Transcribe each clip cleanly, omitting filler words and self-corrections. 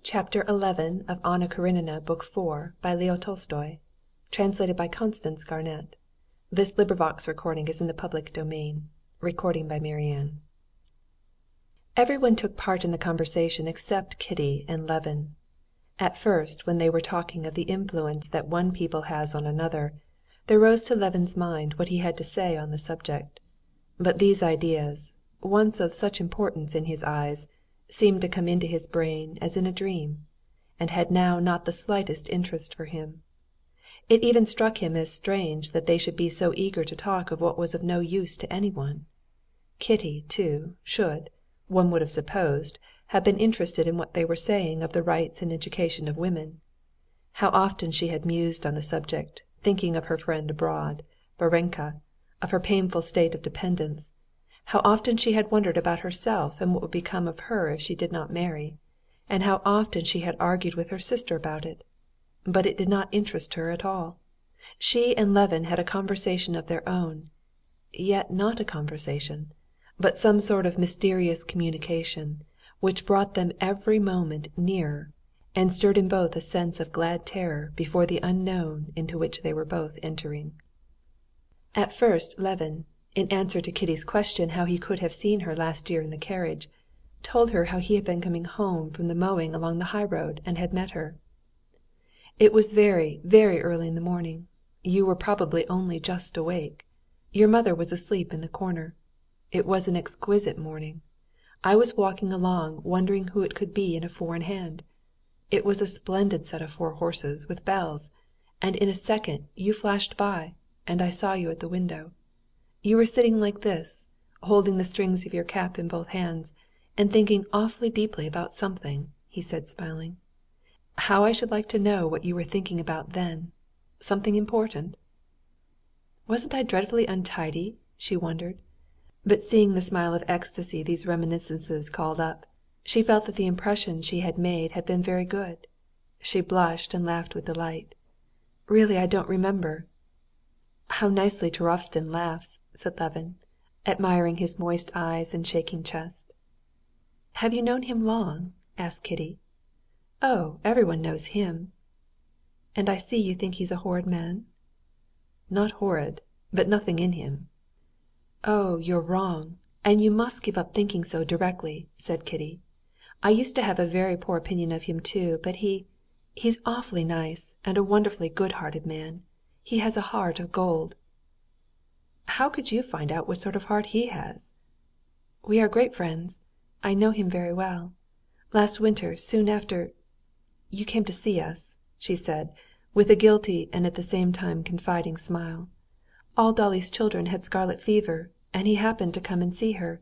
Chapter 11 of Anna Karenina, Book 4, by Leo Tolstoy. Translated by Constance Garnett. This recording is in the public domain. Recording by Marianne. Everyone took part in the conversation except Kitty and Levin. At first, when they were talking of the influence that one people has on another, there rose to Levin's mind what he had to say on the subject. But these ideas, once of such importance in his eyes, seemed to come into his brain as in a dream, and had now not the slightest interest for him. It even struck him as strange that they should be so eager to talk of what was of no use to anyone. Kitty, too, should, one would have supposed, have been interested in what they were saying of the rights and education of women. How often she had mused on the subject, thinking of her friend abroad, Varenka, of her painful state of dependence. How often she had wondered about herself and what would become of her if she did not marry, and how often she had argued with her sister about it. But it did not interest her at all. She and Levin had a conversation of their own, yet not a conversation, but some sort of mysterious communication, which brought them every moment nearer, and stirred in both a sense of glad terror before the unknown into which they were both entering. At first Levin, in answer to Kitty's question how he could have seen her last year in the carriage, told her how he had been coming home from the mowing along the highroad and had met her. "It was very, very early in the morning. You were probably only just awake. Your mother was asleep in the corner. It was an exquisite morning. I was walking along wondering who it could be in a four-in-hand. It was a splendid set of 4 horses with bells, and in a second you flashed by, and I saw you at the window. You were sitting like this, holding the strings of your cap in both hands, and thinking awfully deeply about something," he said, smiling. "How I should like to know what you were thinking about then. Something important?" "Wasn't I dreadfully untidy?" she wondered. But seeing the smile of ecstasy these reminiscences called up, she felt that the impression she had made had been very good. She blushed and laughed with delight. "Really, I don't remember." "How nicely Turovtsin laughs," said Levin, admiring his moist eyes and shaking chest. "Have you known him long?" asked Kitty. "Oh, everyone knows him." "And I see you think he's a horrid man?" "Not horrid, but nothing in him." "Oh, you're wrong, and you must give up thinking so directly," said Kitty. "I used to have a very poor opinion of him too, but he's awfully nice and a wonderfully good-hearted man. He has a heart of gold." "How could you find out what sort of heart he has?" "We are great friends. I know him very well. Last winter, soon after you came to see us," she said, with a guilty and at the same time confiding smile, "all Dolly's children had scarlet fever, and he happened to come and see her.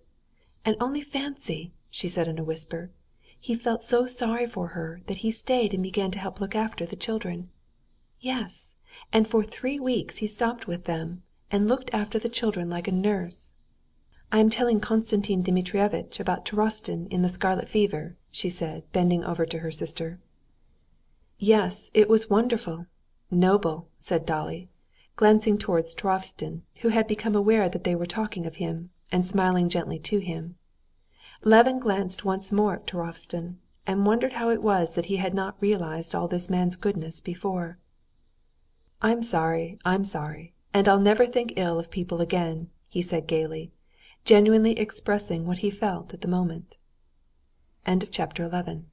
And only fancy," she said in a whisper, "he felt so sorry for her that he stayed and began to help look after the children. Yes, and for 3 weeks he stopped with them, and looked after the children like a nurse. I am telling Konstantin Dmitrievitch about Turovtsin in the scarlet fever," she said, bending over to her sister. "Yes, it was wonderful, noble," said Dolly, glancing towards Turovtsin, who had become aware that they were talking of him, and smiling gently to him. Levin glanced once more at Turovtsin, and wondered how it was that he had not realized all this man's goodness before. I'm sorry, and I'll never think ill of people again," he said gaily, genuinely expressing what he felt at the moment. Chapter 12.